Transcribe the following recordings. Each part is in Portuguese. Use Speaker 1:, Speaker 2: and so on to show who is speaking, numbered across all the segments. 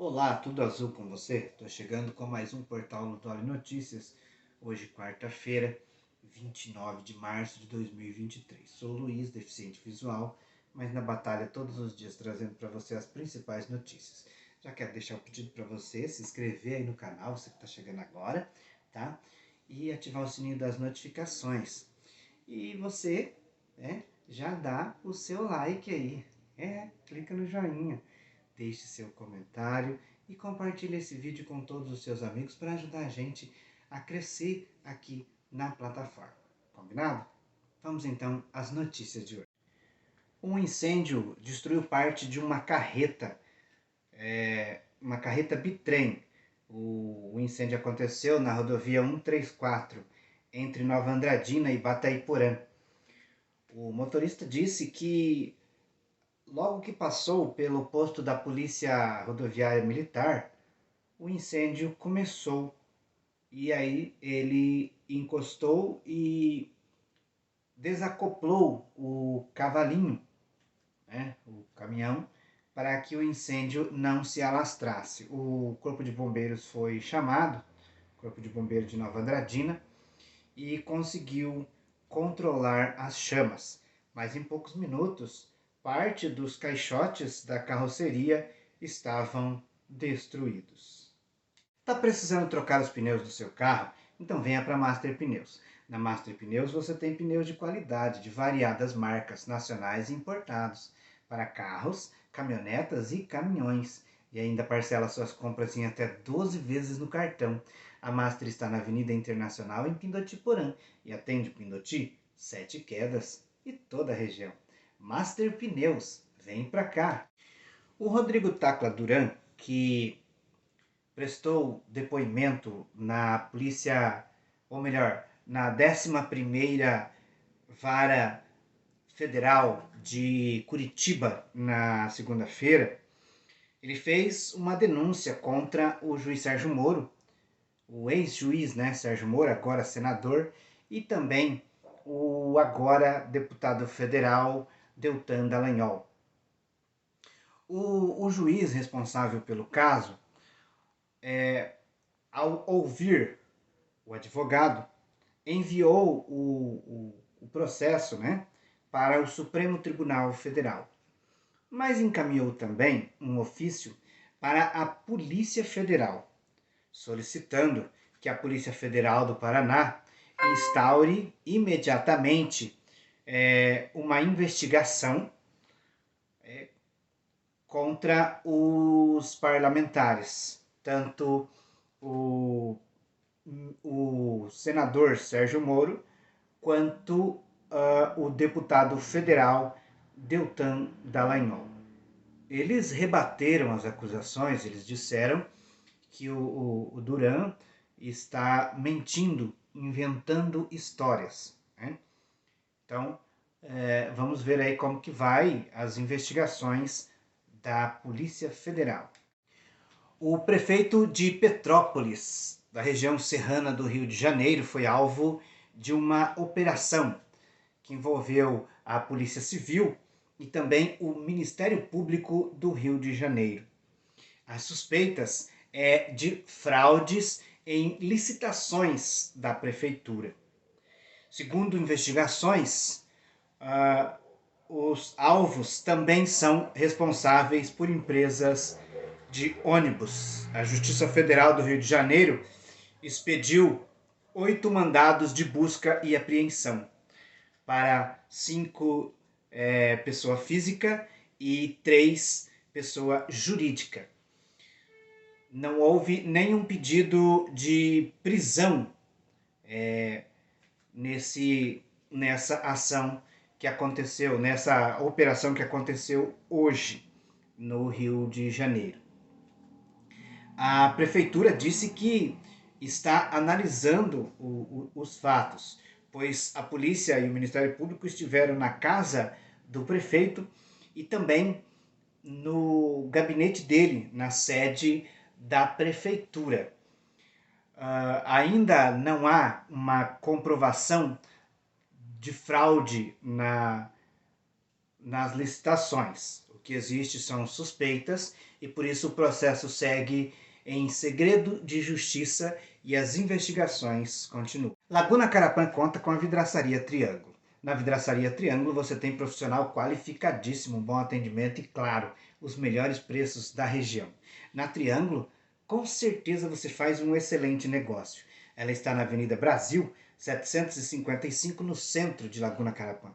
Speaker 1: Olá, tudo azul com você? Estou chegando com mais um Portal Notório Notícias, hoje quarta-feira, 29 de março de 2023. Sou Luiz, deficiente visual, mas na batalha todos os dias trazendo para você as principais notícias. Já quero deixar o pedido para você se inscrever aí no canal, você que está chegando agora, tá? E ativar o sininho das notificações. E você, já dá o seu like aí, clica no joinha. Deixe seu comentário e compartilhe esse vídeo com todos os seus amigos para ajudar a gente a crescer aqui na plataforma. Combinado? Vamos então às notícias de hoje. Um incêndio destruiu parte de uma carreta bitrem. O incêndio aconteceu na rodovia 134, entre Nova Andradina e Batayporã. O motorista disse que logo que passou pelo posto da Polícia Rodoviária Militar, o incêndio começou. E aí ele encostou e desacoplou o cavalinho, o caminhão, para que o incêndio não se alastrasse. O Corpo de Bombeiros foi chamado, Corpo de Bombeiros de Nova Andradina, e conseguiu controlar as chamas. Mas em poucos minutos, parte dos caixotes da carroceria estavam destruídos. Está precisando trocar os pneus do seu carro? Então venha para a Master Pneus. Na Master Pneus você tem pneus de qualidade, de variadas marcas, nacionais e importados, para carros, caminhonetas e caminhões. E ainda parcela suas compras em até 12 vezes no cartão. A Master está na Avenida Internacional, em Pindotiporã, e atende Pindoti, Sete Quedas e toda a região. Master Pneus, vem pra cá! O Rodrigo Tacla Duran, que prestou depoimento na polícia, ou melhor, na 11ª Vara Federal de Curitiba, na segunda-feira, ele fez uma denúncia contra o juiz Sérgio Moro, o ex-juiz, Sérgio Moro, agora senador, e também o agora deputado federal Deltan Dallagnol. O juiz responsável pelo caso, ao ouvir o advogado, enviou o processo para o Supremo Tribunal Federal, mas encaminhou também um ofício para a Polícia Federal, solicitando que a Polícia Federal do Paraná instaure imediatamente uma investigação contra os parlamentares, tanto o senador Sérgio Moro quanto o deputado federal Deltan Dallagnol. Eles rebateram as acusações, eles disseram que o Duran está mentindo, inventando histórias. Então, vamos ver aí como que vai as investigações da Polícia Federal. O prefeito de Petrópolis, da região serrana do Rio de Janeiro, foi alvo de uma operação que envolveu a Polícia Civil e também o Ministério Público do Rio de Janeiro. As suspeitas de fraudes em licitações da prefeitura. Segundo investigações, os alvos também são responsáveis por empresas de ônibus. A Justiça Federal do Rio de Janeiro expediu 8 mandados de busca e apreensão para 5 pessoa física e 3 pessoa jurídica. Não houve nenhum pedido de prisão nessa ação que aconteceu, nessa operação que aconteceu hoje no Rio de Janeiro. A prefeitura disse que está analisando os fatos, pois a polícia e o Ministério Público estiveram na casa do prefeito e também no gabinete dele, na sede da prefeitura. Ainda não há uma comprovação de fraude nas licitações. que existe são suspeitas e por isso o processo segue em segredo de justiça e as investigações continuam. Laguna Carapã conta com a Vidraçaria Triângulo. Na Vidraçaria Triângulo você tem profissional qualificadíssimo, bom atendimento e, claro, os melhores preços da região. Na Triângulo, com certeza você faz um excelente negócio. Ela está na Avenida Brasil, 755, no centro de Laguna Carapã.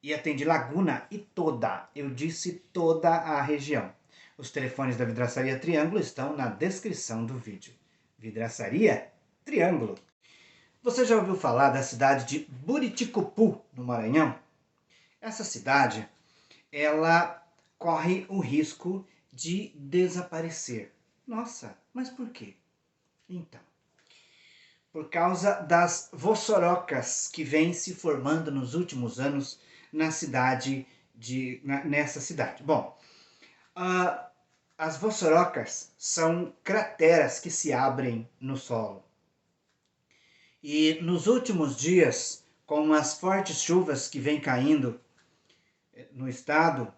Speaker 1: E atende Laguna e toda, eu disse toda a região. Os telefones da Vidraçaria Triângulo estão na descrição do vídeo. Vidraçaria Triângulo. Você já ouviu falar da cidade de Buriticupu, no Maranhão? Essa cidade, ela corre o risco de desaparecer. Nossa, mas por quê? Então, por causa das vossorocas que vêm se formando nos últimos anos nessa cidade. Bom, as vossorocas são crateras que se abrem no solo. E nos últimos dias, com as fortes chuvas que vêm caindo no estado,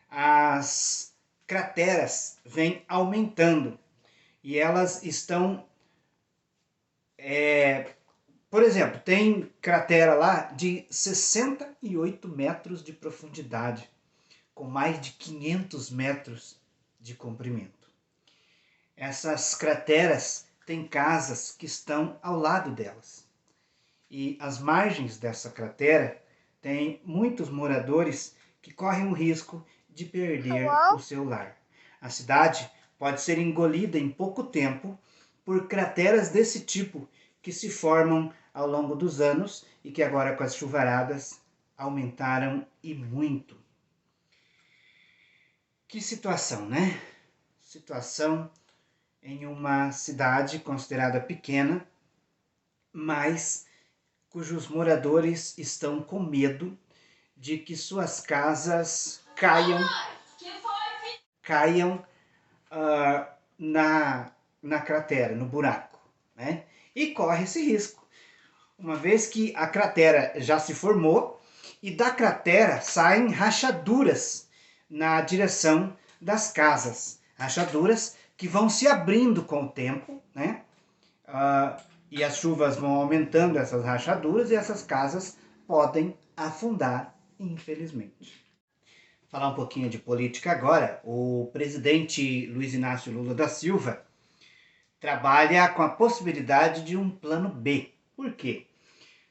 Speaker 1: as crateras vêm aumentando e elas estão, por exemplo, tem cratera lá de 68 metros de profundidade, com mais de 500 metros de comprimento. Essas crateras têm casas que estão ao lado delas. E as margens dessa cratera tem muitos moradores que correm o risco de perder o seu lar. A cidade pode ser engolida em pouco tempo por crateras desse tipo que se formam ao longo dos anos e que agora com as chuvaradas aumentaram e muito. Que situação, né? Situação em uma cidade considerada pequena, mas cujos moradores estão com medo de que suas casas caiam na cratera, no buraco, né? E corre esse risco, uma vez que a cratera já se formou e da cratera saem rachaduras na direção das casas, rachaduras que vão se abrindo com o tempo, né? E as chuvas vão aumentando essas rachaduras e essas casas podem afundar, infelizmente. Falar um pouquinho de política agora. O presidente Luiz Inácio Lula da Silva trabalha com a possibilidade de um plano B. Por quê?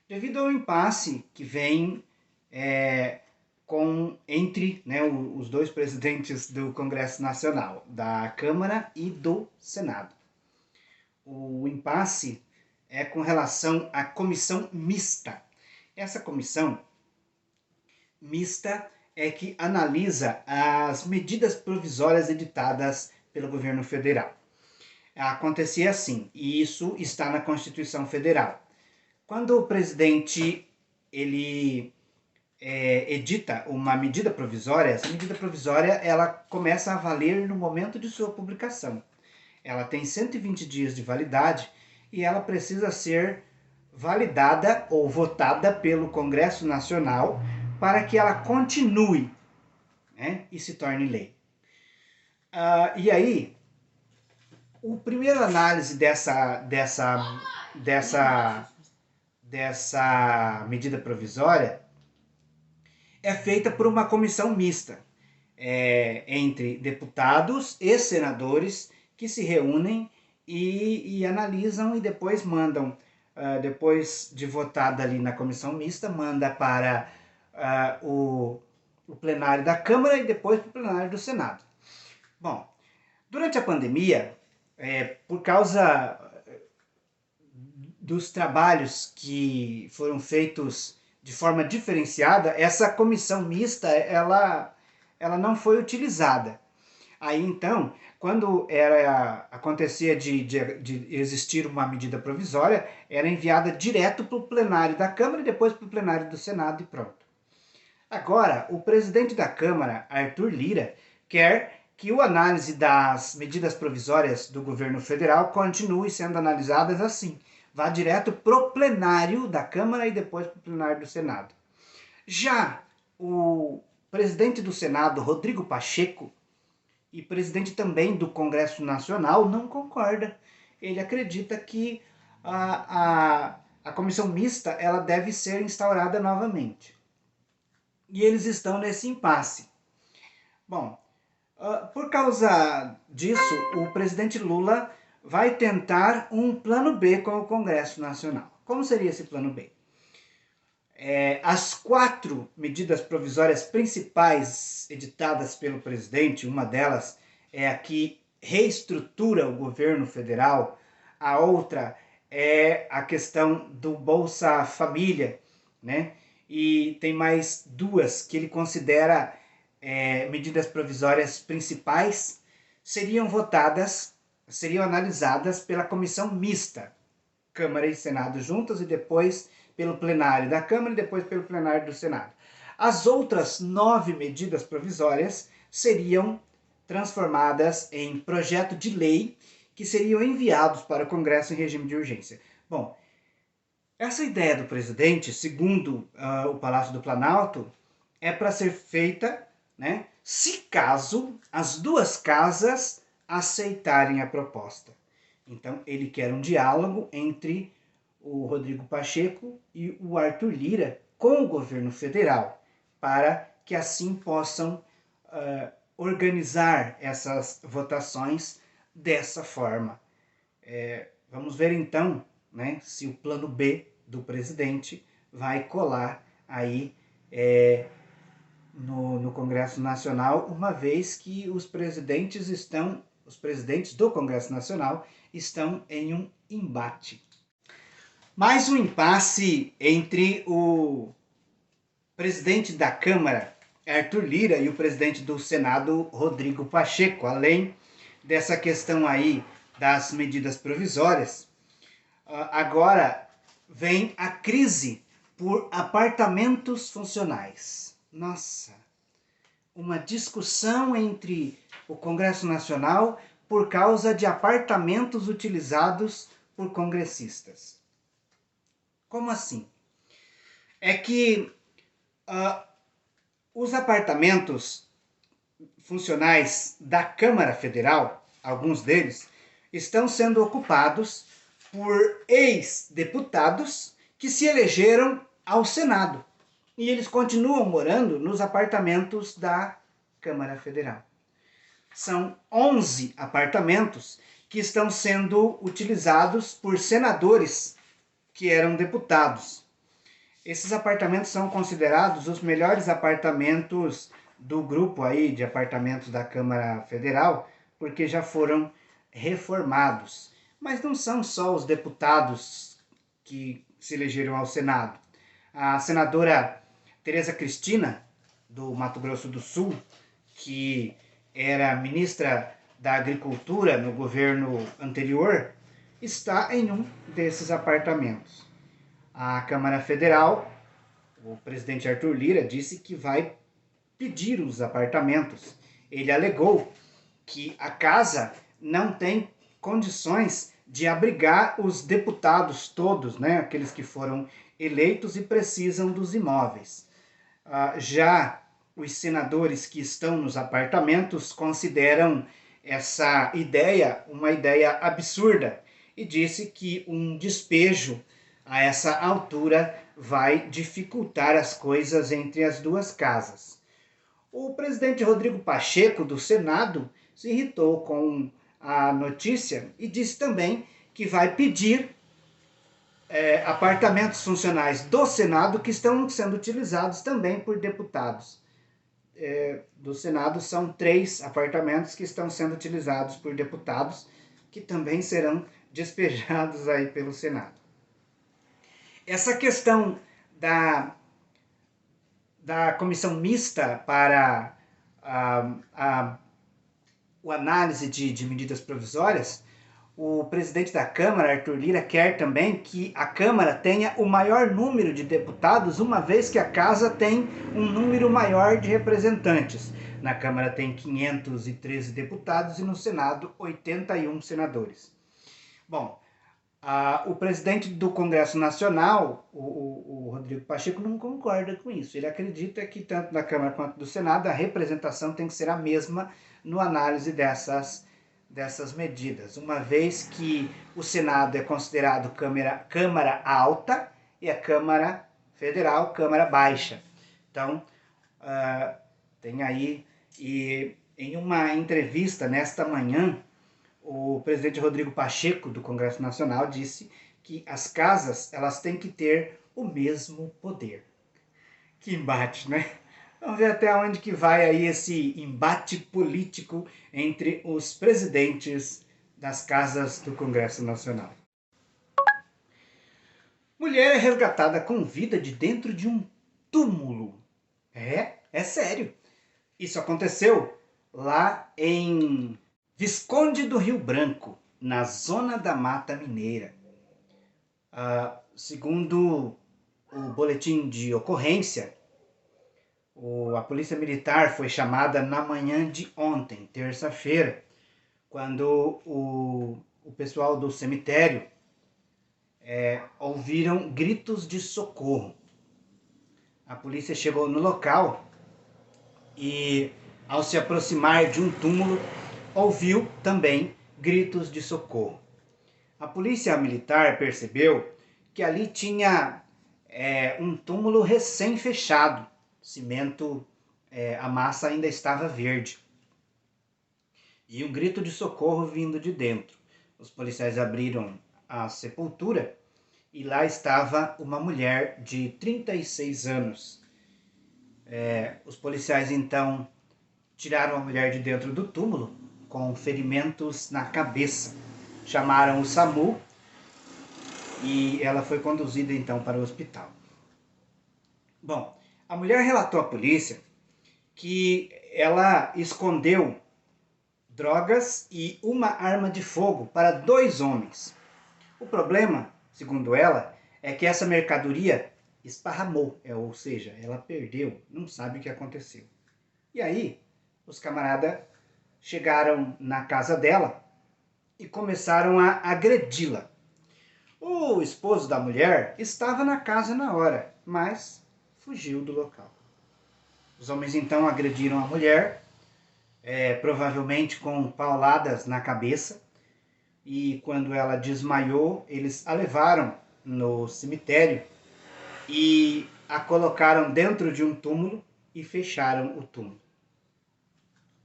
Speaker 1: Devido ao impasse que vem entre os dois presidentes do Congresso Nacional, da Câmara e do Senado. O impasse é com relação à comissão mista. Essa comissão mista é que analisa as medidas provisórias editadas pelo governo federal. Acontecia assim, e isso está na Constituição Federal. Quando o presidente edita uma medida provisória, essa medida provisória ela começa a valer no momento de sua publicação. Ela tem 120 dias de validade e ela precisa ser validada ou votada pelo Congresso Nacional para que ela continue, né, e se torne lei. E aí, o primeiro análise dessa medida provisória é feita por uma comissão mista entre deputados e senadores que se reúnem e analisam e depois mandam, depois de votada ali na comissão mista, manda para o plenário da Câmara e depois para o plenário do Senado. Bom, durante a pandemia, por causa dos trabalhos que foram feitos de forma diferenciada, essa comissão mista ela não foi utilizada. Aí então, quando acontecia de existir uma medida provisória, era enviada direto para o plenário da Câmara e depois para o plenário do Senado e pronto. Agora, o presidente da Câmara, Arthur Lira, quer que a análise das medidas provisórias do governo federal continue sendo analisadas assim. Vá direto para o plenário da Câmara e depois para o plenário do Senado. Já o presidente do Senado, Rodrigo Pacheco, e presidente também do Congresso Nacional, não concorda. Ele acredita que a comissão mista ela deve ser instaurada novamente. E eles estão nesse impasse. Bom, por causa disso, o presidente Lula vai tentar um plano B com o Congresso Nacional. Como seria esse plano B? As 4 medidas provisórias principais editadas pelo presidente, uma delas é a que reestrutura o governo federal, a outra é a questão do Bolsa Família, né? E tem mais 2 que ele considera medidas provisórias principais, seriam analisadas pela comissão mista, Câmara e Senado juntas, e depois pelo plenário da Câmara e depois pelo plenário do Senado. As outras 9 medidas provisórias seriam transformadas em projeto de lei que seriam enviados para o Congresso em regime de urgência. Bom, essa ideia do presidente, segundo o Palácio do Planalto, é para ser feita, né, se caso as 2 casas aceitarem a proposta. Então, ele quer um diálogo entre o Rodrigo Pacheco e o Arthur Lira com o governo federal, para que assim possam organizar essas votações dessa forma. Vamos ver então, né, se o plano B do presidente vai colar aí no Congresso Nacional, uma vez que os presidentes do Congresso Nacional estão em um embate. Mais um impasse entre o presidente da Câmara, Arthur Lira, e o presidente do Senado, Rodrigo Pacheco. Além dessa questão aí das medidas provisórias, agora vem a crise por apartamentos funcionais. Nossa, uma discussão entre o Congresso Nacional por causa de apartamentos utilizados por congressistas. Como assim? É que os apartamentos funcionais da Câmara Federal, alguns deles, estão sendo ocupados por ex-deputados que se elegeram ao Senado. E eles continuam morando nos apartamentos da Câmara Federal. São 11 apartamentos que estão sendo utilizados por senadores que eram deputados. Esses apartamentos são considerados os melhores apartamentos do grupo aí de apartamentos da Câmara Federal, porque já foram reformados. Mas não são só os deputados que se elegeram ao Senado. A senadora Tereza Cristina, do Mato Grosso do Sul, que era ministra da Agricultura no governo anterior, está em um desses apartamentos. A Câmara Federal, o presidente Arthur Lira, disse que vai pedir os apartamentos. Ele alegou que a casa não tem condições de abrigar os deputados todos, né, aqueles que foram eleitos e precisam dos imóveis. Já os senadores que estão nos apartamentos consideram essa ideia uma ideia absurda e disse que um despejo a essa altura vai dificultar as coisas entre as 2 casas. O presidente Rodrigo Pacheco, do Senado, se irritou com a notícia e disse também que vai pedir apartamentos funcionais do Senado que estão sendo utilizados também por deputados. Do Senado são 3 apartamentos que estão sendo utilizados por deputados que também serão despejados aí pelo Senado. Essa questão da comissão mista para a análise de medidas provisórias, o presidente da Câmara, Arthur Lira, quer também que a Câmara tenha o maior número de deputados, uma vez que a Casa tem um número maior de representantes. Na Câmara tem 513 deputados e no Senado 81 senadores. Bom, O presidente do Congresso Nacional, o Rodrigo Pacheco, não concorda com isso. Ele acredita que tanto na Câmara quanto do Senado a representação tem que ser a mesma no análise dessas medidas, uma vez que o Senado é considerado Câmara alta e a Câmara Federal Câmara baixa. Então, tem aí, e em uma entrevista nesta manhã, o presidente Rodrigo Pacheco, do Congresso Nacional, disse que as casas elas têm que ter o mesmo poder. Que embate, né? Vamos ver até onde que vai aí esse embate político entre os presidentes das casas do Congresso Nacional. Mulher é resgatada com vida de dentro de um túmulo. É sério. Isso aconteceu lá em Visconde do Rio Branco, na zona da Mata Mineira. Segundo o boletim de ocorrência, a polícia militar foi chamada na manhã de ontem, terça-feira, quando o pessoal do cemitério ouviram gritos de socorro. A polícia chegou no local e, ao se aproximar de um túmulo, ouviu também gritos de socorro. A polícia militar percebeu que ali tinha um túmulo recém-fechado, cimento, a massa ainda estava verde. E um grito de socorro vindo de dentro. Os policiais abriram a sepultura e lá estava uma mulher de 36 anos. Os policiais então tiraram a mulher de dentro do túmulo com ferimentos na cabeça. Chamaram o SAMU e ela foi conduzida então para o hospital. Bom, a mulher relatou à polícia que ela escondeu drogas e uma arma de fogo para 2 homens. O problema, segundo ela, é que essa mercadoria esparramou, ou seja, ela perdeu, não sabe o que aconteceu. E aí, os camaradas chegaram na casa dela e começaram a agredi-la. O esposo da mulher estava na casa na hora, mas fugiu do local. Os homens então agrediram a mulher, provavelmente com pauladas na cabeça, e quando ela desmaiou, eles a levaram no cemitério e a colocaram dentro de um túmulo e fecharam o túmulo.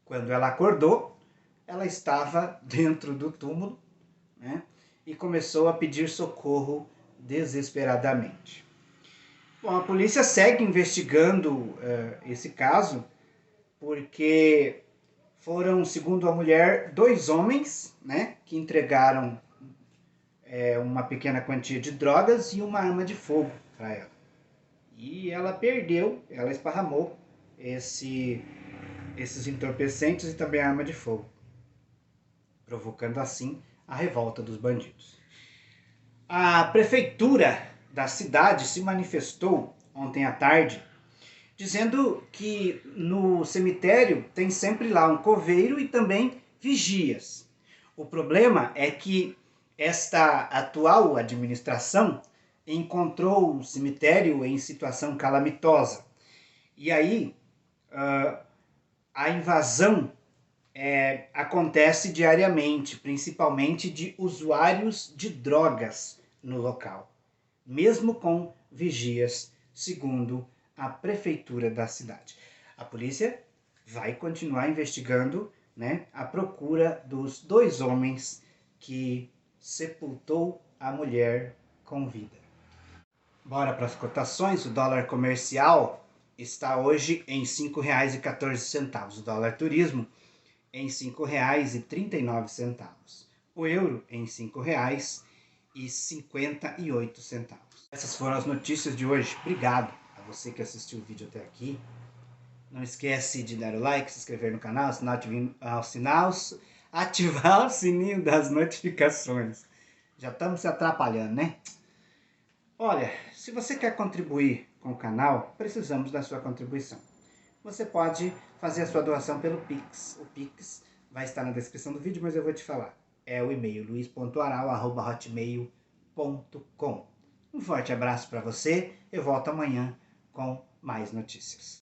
Speaker 1: Quando ela acordou, ela estava dentro do túmulo, né, e começou a pedir socorro desesperadamente. Bom, a polícia segue investigando esse caso, porque foram, segundo a mulher, 2 homens, né, que entregaram uma pequena quantia de drogas e uma arma de fogo para ela. E ela perdeu, ela esparramou esses entorpecentes e também a arma de fogo, provocando assim a revolta dos bandidos. A prefeitura da cidade se manifestou ontem à tarde, dizendo que no cemitério tem sempre lá um coveiro e também vigias. O problema é que esta atual administração encontrou o cemitério em situação calamitosa. E aí a invasão acontece diariamente, principalmente de usuários de drogas no local, mesmo com vigias, segundo a prefeitura da cidade. A polícia vai continuar investigando, né, a procura dos 2 homens que sepultou a mulher com vida. Bora para as cotações. O dólar comercial está hoje em R$ 5,14. O dólar turismo em R$ 5,39. O euro em R$ 5,58. Essas foram as notícias de hoje. Obrigado a você que assistiu o vídeo até aqui. Não esquece de dar o like, se inscrever no canal, ativar o sininho das notificações. Já estamos se atrapalhando, né? Olha, se você quer contribuir com o canal, precisamos da sua contribuição. Você pode fazer a sua doação pelo Pix. O Pix vai estar na descrição do vídeo, mas eu vou te falar. É o e-mail luis.aral@hotmail.com. Um forte abraço para você, eu volto amanhã com mais notícias.